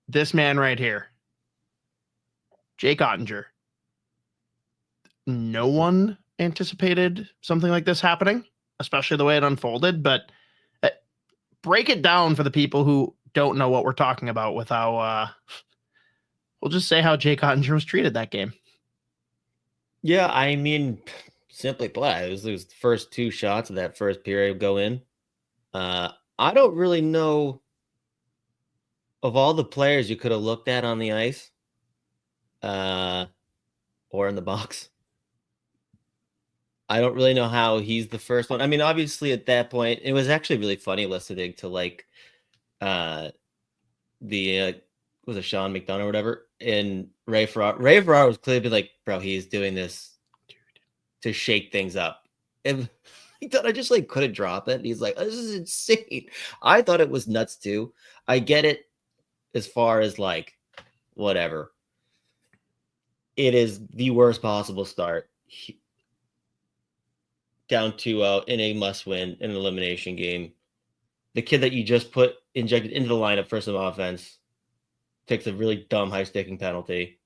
this man right here, Jake Oettinger. No one anticipated something like this happening, especially the way it unfolded. But break it down for the people who don't know what we're talking about with how we'll just say how Jake Oettinger was treated that game. Yeah, I mean, simply put, it was the first two shots of that first period go in. I don't really know of all the players you could have looked at on the ice or in the box. I don't really know how he's the first one. I mean, obviously at that point, it was actually really funny listening to like was it Sean McDonough or whatever, and Ray Ferraro was clearly like, bro, he's doing this to shake things up. And he thought I just like couldn't drop it. He's like, this is insane. I thought it was nuts too. I get it as far as like whatever. It is the worst possible start. Down 2-0 in a must-win in an elimination game. The kid that you just injected into the lineup for some offense takes a really dumb high-sticking penalty.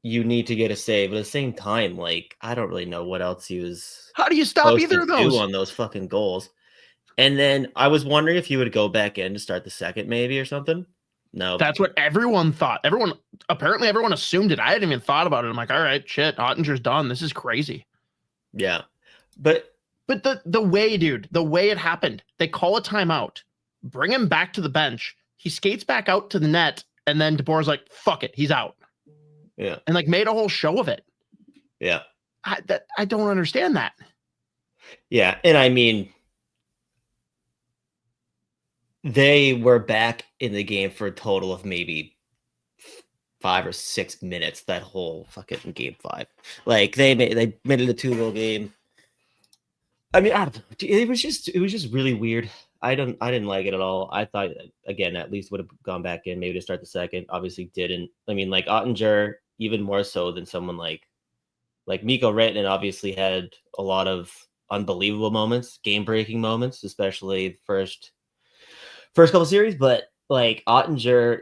You need to get a save. But at the same time, like, I don't really know what else he was. How do you stop either of those on those fucking goals? And then I was wondering if he would go back in to start the second, maybe, or something. No, that's what everyone thought. Everyone assumed it. I hadn't even thought about it. I'm like, all right, shit, Ottinger's done. This is crazy. Yeah. But the way, dude, the way it happened, they call a timeout, bring him back to the bench. He skates back out to the net, and then DeBoer's like, fuck it, he's out. Yeah. And like made a whole show of it. Yeah. I don't understand that. Yeah. And I mean, they were back in the game for a total of maybe 5 or 6 minutes, that whole fucking game 5. Like they made it a 2-goal game. I mean, it was just really weird. I didn't like it at all. I thought, again, at least would have gone back in maybe to start the second. Obviously didn't. I mean, like Oettinger, even more so than someone like Mikko Rantanen obviously had a lot of unbelievable moments, game-breaking moments, especially first couple series. But like Oettinger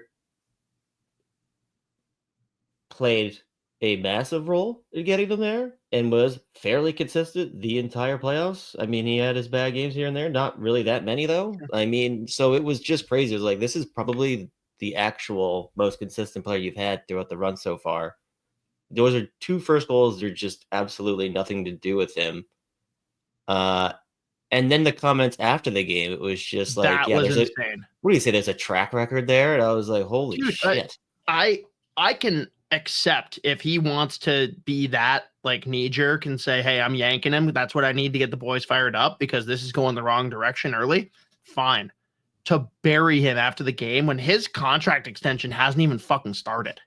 played a massive role in getting them there and was fairly consistent the entire playoffs. I mean, he had his bad games here and there, not really that many though. I mean, so it was just crazy. It was like, this is probably the actual most consistent player you've had throughout the run so far. Those are 2 first goals. They're just absolutely nothing to do with him. And then the comments after the game, it was just like, that was insane. What do you say? There's a track record there. And I was like, holy shit. I can accept if he wants to be that like knee jerk and say, hey, I'm yanking him. That's what I need to get the boys fired up because this is going the wrong direction early. Fine. To bury him after the game when his contract extension hasn't even fucking started.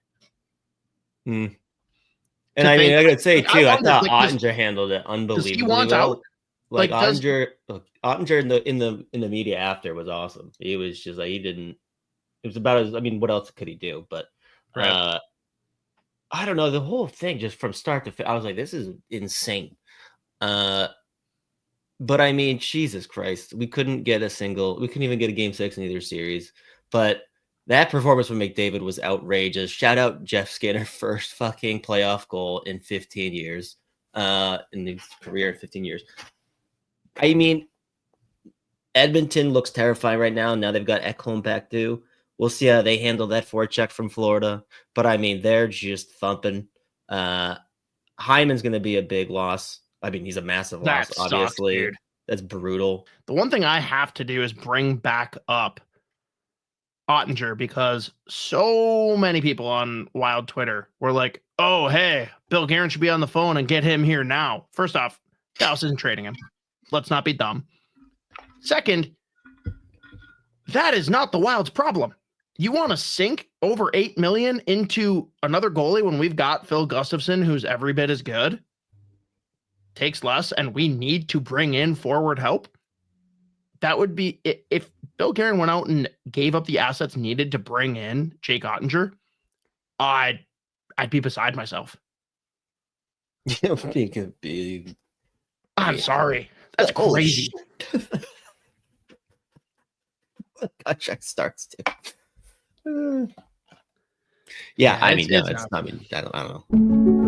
And I mean, I gotta say too, I thought Oettinger handled it unbelievably. He wants out. Like Oettinger in the media after was awesome. He was just like, it was about as, I mean, what else could he do? But right. I don't know, the whole thing just from start to finish, I was like, this is insane. But I mean, Jesus Christ, we couldn't even get a game 6 in either series. But that performance from McDavid was outrageous. Shout out Jeff Skinner, first fucking playoff goal in 15 years. In his career in 15 years. I mean, Edmonton looks terrifying right now. Now they've got Ekholm back too. We'll see how they handle that forecheck from Florida. But, I mean, they're just thumping. Hyman's going to be a big loss. I mean, he's a massive loss, obviously. Dude. That's brutal. The one thing I have to do is bring back up Oettinger because so many people on Wild Twitter were like, oh, hey, Bill Guerin should be on the phone and get him here now. First off, Dallas isn't trading him. Let's not be dumb. Second, that is not the Wild's problem. You want to sink over $8 million into another goalie when we've got Phil Gustafsson, who's every bit as good, takes less, and we need to bring in forward help? That would be if Bill Guerin went out and gave up the assets needed to bring in Jake Oettinger, I'd be beside myself. I'm sorry. That's crazy. Contract starts too. Yeah, I it's- mean, no, it's it's not not. I mean, I don't know.